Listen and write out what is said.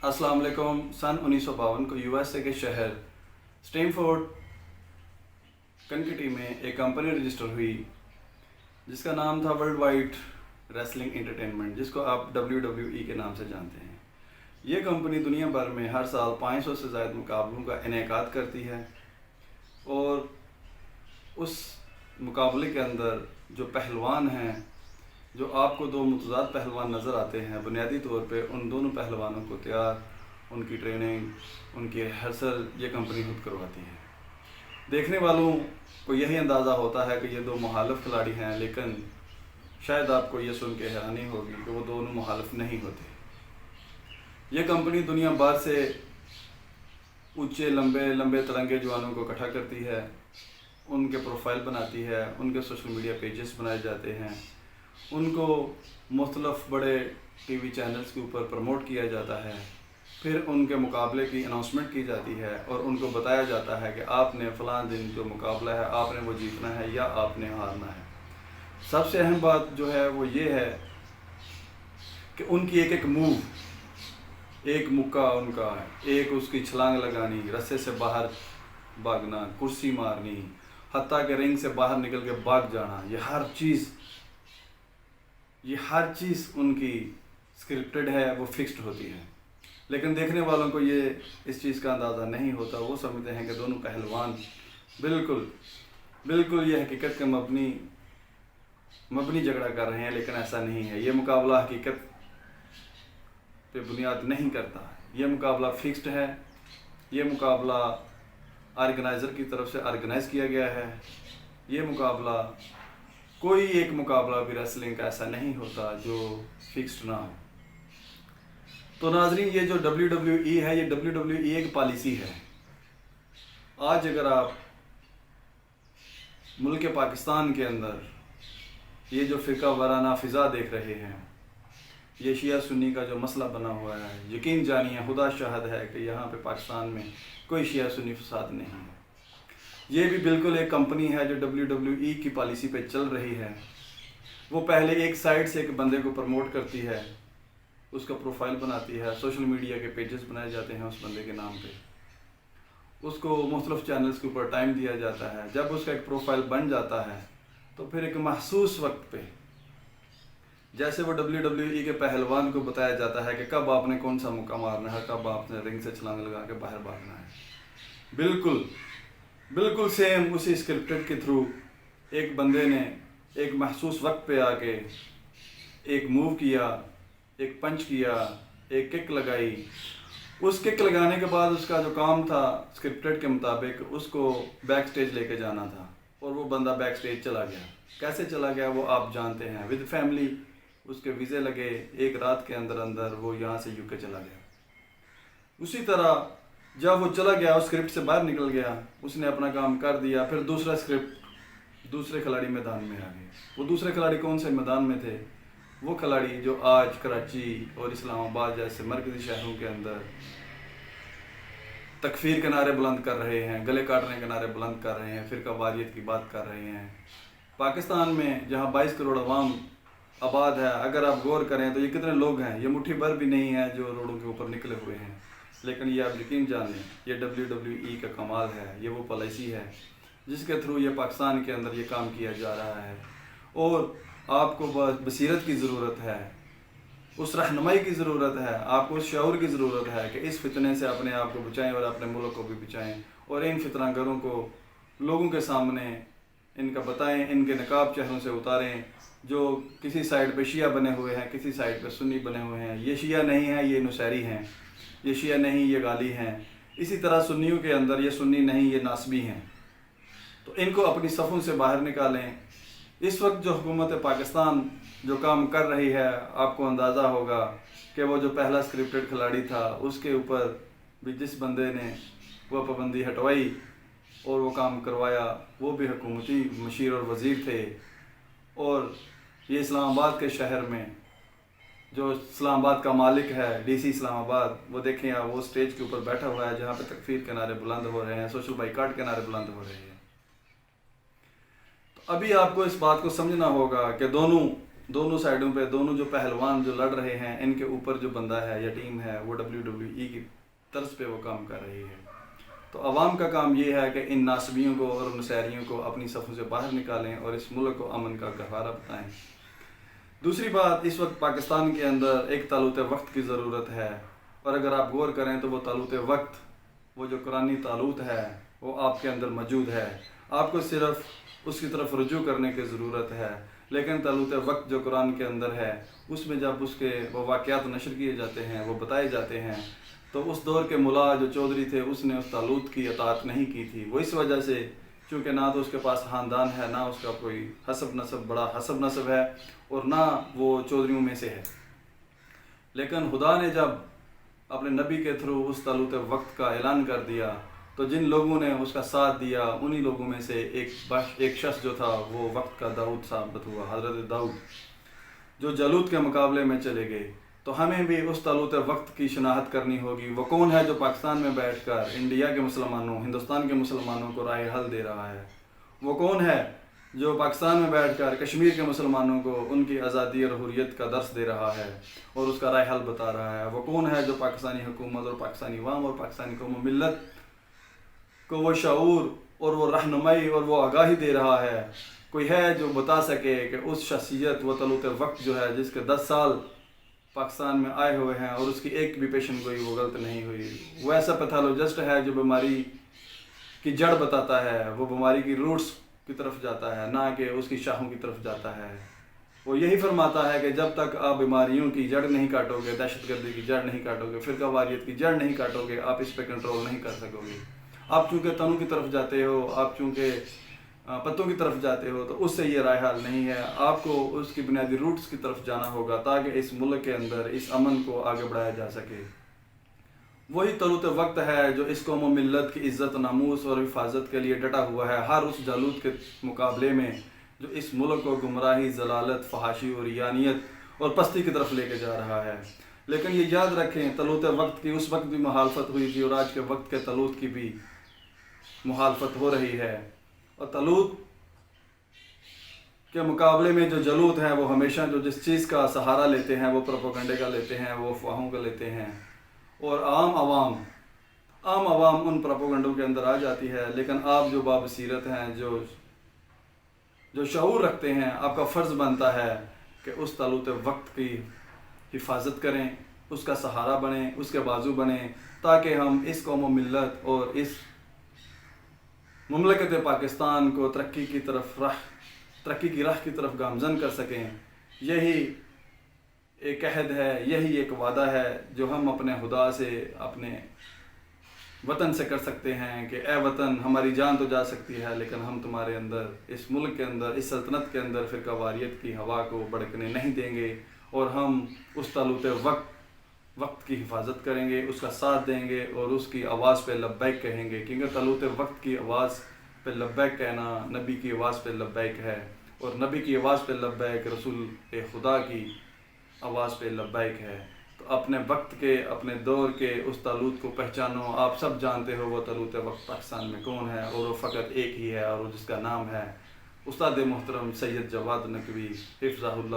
अस्सलाम वालेकुम। सन 1952 को यूएसए के शहर स्टैनफोर्ड कनकटी में एक कंपनी रजिस्टर हुई जिसका नाम था वर्ल्ड वाइड रेसलिंग एंटरटेनमेंट, जिसको आप WWE के नाम से जानते हैं। ये कंपनी दुनिया भर में हर साल 500 से ज़्यादा मुकाबलों का इनेकाद करती है और उस मुकाबले के अंदर जो पहलवान हैं, जो आपको दो मुतज़ाद पहलवान नज़र आते हैं, बुनियादी तौर पे उन दोनों पहलवानों को तैयार, उनकी ट्रेनिंग, उनकी रिहर्सल ये कंपनी खुद करवाती है। देखने वालों को यही अंदाज़ा होता है कि ये दो मुखालिफ खिलाड़ी हैं, लेकिन शायद आपको ये सुन के हैरानी होगी कि वो दोनों मुखालिफ नहीं होते। ये कंपनी दुनिया भर से ऊंचे लंबे लंबे तिरंगे जवानों को इकट्ठा करती है, उनके प्रोफाइल बनाती है, उनके सोशल मीडिया पेजेस बनाए जाते हैं, उनको मुख्तलिफ बड़े टीवी चैनल्स के ऊपर प्रमोट किया जाता है, फिर उनके मुकाबले की अनाउंसमेंट की जाती है और उनको बताया जाता है कि आपने फ़लाँ दिन जो मुकाबला है आपने वो जीतना है या आपने हारना है। सबसे अहम बात जो है वो ये है कि उनकी एक एक मूव, एक मुक्का उनका, एक उसकी छलांग लगानी, रस्से से बाहर भागना, कुर्सी मारनी, हत्ता के रिंग से बाहर निकल के भाग जाना, ये हर चीज़ उनकी स्क्रिप्टेड है, वो फिक्स्ड होती है। लेकिन देखने वालों को ये इस चीज़ का अंदाज़ा नहीं होता। वो समझते हैं कि दोनों पहलवान बिल्कुल ये हकीकत के मबनी झगड़ा कर रहे हैं, लेकिन ऐसा नहीं है। ये मुकाबला हकीकत पे बुनियाद नहीं करता। ये मुकाबला फिक्स्ड है। ये मुकाबला ऑर्गेनाइज़र की तरफ से ऑर्गेनाइज़ किया गया है। ये मुकाबला, कोई एक मुकाबला भी रेसलिंग का ऐसा नहीं होता जो फिक्स्ड ना हो। तो नाज़रीन, ये जो WWE है, ये WWE एक पॉलिसी है। आज अगर आप मुल्क पाकिस्तान के अंदर ये जो फ़िरका वाराना फ़िज़ा देख रहे हैं, ये शिया सुन्नी का जो मसला बना हुआ है, यकीन जानिए, खुदा शाहिद है कि यहाँ पे पाकिस्तान में कोई शिया सुन्नी फसाद नहीं है। ये भी बिल्कुल एक कंपनी है जो WWE की पॉलिसी पे चल रही है। वो पहले एक साइड से एक बंदे को प्रमोट करती है, उसका प्रोफाइल बनाती है, सोशल मीडिया के पेजेस बनाए जाते हैं उस बंदे के नाम पे, उसको मुख्तलिफ चैनल्स के ऊपर टाइम दिया जाता है। जब उसका एक प्रोफाइल बन जाता है तो फिर एक महसूस वक्त पे, जैसे वो WWE के पहलवान को बताया जाता है कि कब आपने कौन सा मुक्का मारना है, कब आपने रिंग से छलांग लगा के बाहर भागना है, बिल्कुल सेम उसी स्क्रिप्टेड के थ्रू एक बंदे ने एक महसूस वक्त पे आके एक मूव किया, एक पंच किया, एक किक लगाई। उस किक लगाने के बाद उसका जो काम था स्क्रिप्टेड के मुताबिक, उसको बैक स्टेज लेके जाना था और वो बंदा बैक स्टेज चला गया। कैसे चला गया वो आप जानते हैं। विद फैमिली उसके वीज़े लगे, एक रात के अंदर वो यहाँ से यूके चला गया। उसी तरह जब वो चला गया, उस स्क्रिप्ट से बाहर निकल गया, उसने अपना काम कर दिया, फिर दूसरा स्क्रिप्ट, दूसरे खिलाड़ी मैदान में आ गए। वो दूसरे खिलाड़ी कौन से मैदान में थे? वो खिलाड़ी जो आज कराची और इस्लामाबाद जैसे मरकज़ी शहरों के अंदर तकफीर के नारे बुलंद कर रहे हैं, गले काटने के नारे बुलंद कर रहे हैं, फ़िरका वारियत की बात कर रहे हैं। पाकिस्तान में जहाँ 22 करोड़ अवाम आबाद है, अगर आप गौर करें तो ये कितने लोग हैं? ये मुट्ठी भर भी नहीं है जो रोडों के ऊपर निकले हुए हैं। लेकिन ये आप यकीन जानें, ये WWE का कमाल है। ये वो पॉलिसी है जिसके थ्रू ये पाकिस्तान के अंदर ये काम किया जा रहा है। और आपको बसीरत की ज़रूरत है, उस रहनुमाई की ज़रूरत है, आपको उस शऊर की ज़रूरत है कि इस फितने से अपने आप को बचाएं और अपने मुल्क को भी बचाएं, और इन फितनागरों को लोगों के सामने इनका बताएं, इनके नकाब चेहरों से उतारें। जो किसी साइड पे शिया बने हुए हैं, किसी साइड पे सुन्नी बने हुए हैं, ये शिया नहीं है, ये नुसैरी हैं। ये शिया नहीं, ये गाली हैं। इसी तरह सुन्नियों के अंदर ये सुन्नी नहीं, ये नासबी हैं। तो इनको अपनी सफ़ों से बाहर निकालें। इस वक्त जो हुकूमत पाकिस्तान जो काम कर रही है, आपको अंदाज़ा होगा कि वो जो पहला स्क्रिप्टेड खिलाड़ी था उसके ऊपर भी जिस बंदे ने वो पाबंदी हटवाई और वो काम करवाया, वो भी हुकूमती मशीर और वज़ीर थे। और ये इस्लामाबाद के शहर में जो इस्लामाबाद का मालिक है, DC इस्लामाबाद, वो देखें आप, वो स्टेज के ऊपर बैठा हुआ है जहाँ पे तकफीर के नारे बुलंद हो रहे हैं, सोशल बाइकाट के नारे बुलंद हो रहे हैं। तो अभी आपको इस बात को समझना होगा कि दोनों دونوں سائڈوں پہ دونوں جو پہلوان جو لڑ رہے ہیں ان کے اوپر جو بندہ ہے یا ٹیم ہے وہ WWE کی طرز پہ وہ کام کر رہی ہے. تو عوام کا کام یہ ہے کہ ان ناصبیوں کو اور مسحریوں کو اپنی صفوں سے باہر نکالیں اور اس ملک کو امن کا گہوارہ بتائیں. دوسری بات، اس وقت پاکستان کے اندر ایک تالوت وقت کی ضرورت ہے، اور اگر آپ غور کریں تو وہ تالوت وقت، وہ جو قرآنی تالوت ہے وہ آپ کے اندر موجود ہے. آپ کو صرف اس کی طرف رجوع کرنے کی ضرورت ہے. لیکن تالوت وقت جو قرآن کے اندر ہے اس میں جب اس کے وہ واقعات نشر کیے جاتے ہیں، وہ بتائے جاتے ہیں، تو اس دور کے ملا جو چودھری تھے اس نے اس تالوت کی اطاعت نہیں کی تھی. وہ اس وجہ سے چونکہ نہ تو اس کے پاس خاندان ہے، نہ اس کا کوئی حسب نسب بڑا حسب نسب ہے، اور نہ وہ چودھریوں میں سے ہے. لیکن خدا نے جب اپنے نبی کے تھرو اس تالوت وقت کا اعلان کر دیا تو جن لوگوں نے اس کا ساتھ دیا انہی لوگوں میں سے ایک شخص جو تھا وہ وقت کا داؤد ثابت ہوا، حضرت داؤد، جو جالوت کے مقابلے میں چلے گئے. تو ہمیں بھی اس تالوت وقت کی شناخت کرنی ہوگی. وہ کون ہے جو پاکستان میں بیٹھ کر انڈیا کے مسلمانوں، ہندوستان کے مسلمانوں کو راہ حل دے رہا ہے؟ وہ کون ہے جو پاکستان میں بیٹھ کر کشمیر کے مسلمانوں کو ان کی آزادی اور حریت کا درس دے رہا ہے اور اس کا راہ حل بتا رہا ہے؟ وہ کون ہے جو پاکستانی حکومت اور پاکستانی عوام اور پاکستانی قوم و ملت کو وہ شعور اور وہ رہنمائی اور وہ آگاہی دے رہا ہے؟ کوئی ہے جو بتا سکے کہ اس شخصیت وہ تالوت وقت جو ہے جس کے 10 سال پاکستان میں آئے ہوئے ہیں اور اس کی ایک بھی پیشن گوئی وہ غلط نہیں ہوئی، وہ ایسا پیتھولوجسٹ ہے جو بیماری کی جڑ بتاتا ہے، وہ بیماری کی روٹس کی طرف جاتا ہے، نہ کہ اس کی شاخوں کی طرف جاتا ہے. وہ یہی فرماتا ہے کہ جب تک آپ بیماریوں کی جڑ نہیں کاٹو گے، دہشت گردی کی جڑ نہیں کاٹو گے، فرقہ واریت کی جڑ نہیں کاٹو گے، آپ اس پہ کنٹرول نہیں کر سکو گے. آپ چونکہ تنوں کی طرف جاتے ہو، آپ چونکہ پتوں کی طرف جاتے ہو، تو اس سے یہ راہ حل نہیں ہے. آپ کو اس کی بنیادی روٹس کی طرف جانا ہوگا تاکہ اس ملک کے اندر اس امن کو آگے بڑھایا جا سکے. وہی تالوت وقت ہے جو اس قوم و ملت کی عزت، ناموس اور حفاظت کے لیے ڈٹا ہوا ہے ہر اس جالوت کے مقابلے میں جو اس ملک کو گمراہی، ضلالت، فحاشی اور یانیت اور پستی کی طرف لے کے جا رہا ہے. لیکن یہ یاد رکھیں، تالوت وقت کی اس وقت بھی مخالفت ہوئی تھی اور آج کے وقت کے تالوت کی بھی مخالفت ہو رہی ہے. اور تالوت کے مقابلے میں جو جالوت ہیں وہ ہمیشہ جو جس چیز کا سہارا لیتے ہیں وہ پروپیگنڈے کا لیتے ہیں، وہ افواہوں کا لیتے ہیں، اور عام عوام ان پروپیگنڈوں کے اندر آ جاتی ہے. لیکن آپ جو بابصیرت ہیں، جو شعور رکھتے ہیں، آپ کا فرض بنتا ہے کہ اس تالوت وقت کی حفاظت کریں، اس کا سہارا بنیں، اس کے بازو بنیں، تاکہ ہم اس قوم و ملت اور اس مملکت پاکستان کو ترقی کی راہ کی طرف گامزن کر سکیں. یہی ایک عہد ہے، یہی ایک وعدہ ہے جو ہم اپنے خدا سے، اپنے وطن سے کر سکتے ہیں کہ اے وطن، ہماری جان تو جا سکتی ہے لیکن ہم تمہارے اندر، اس ملک کے اندر، اس سلطنت کے اندر فرقہ واریت کی ہوا کو بھڑکنے نہیں دیں گے، اور ہم اس تالوت وقت کی حفاظت کریں گے، اس کا ساتھ دیں گے اور اس کی آواز پہ لبیک کہیں گے. کیونکہ تالوت وقت کی آواز پہ لبیک کہنا نبی کی آواز پہ لبیک ہے، اور نبی کی آواز پہ لبیک رسول خدا کی آواز پہ لبیک ہے. تو اپنے وقت کے، اپنے دور کے اس تالوت کو پہچانو. آپ سب جانتے ہو وہ تالوت وقت پاکستان میں کون ہے، اور وہ فقط ایک ہی ہے، اور جس کا نام ہے استاد محترم سید جواد نقوی حفظہ اللہ.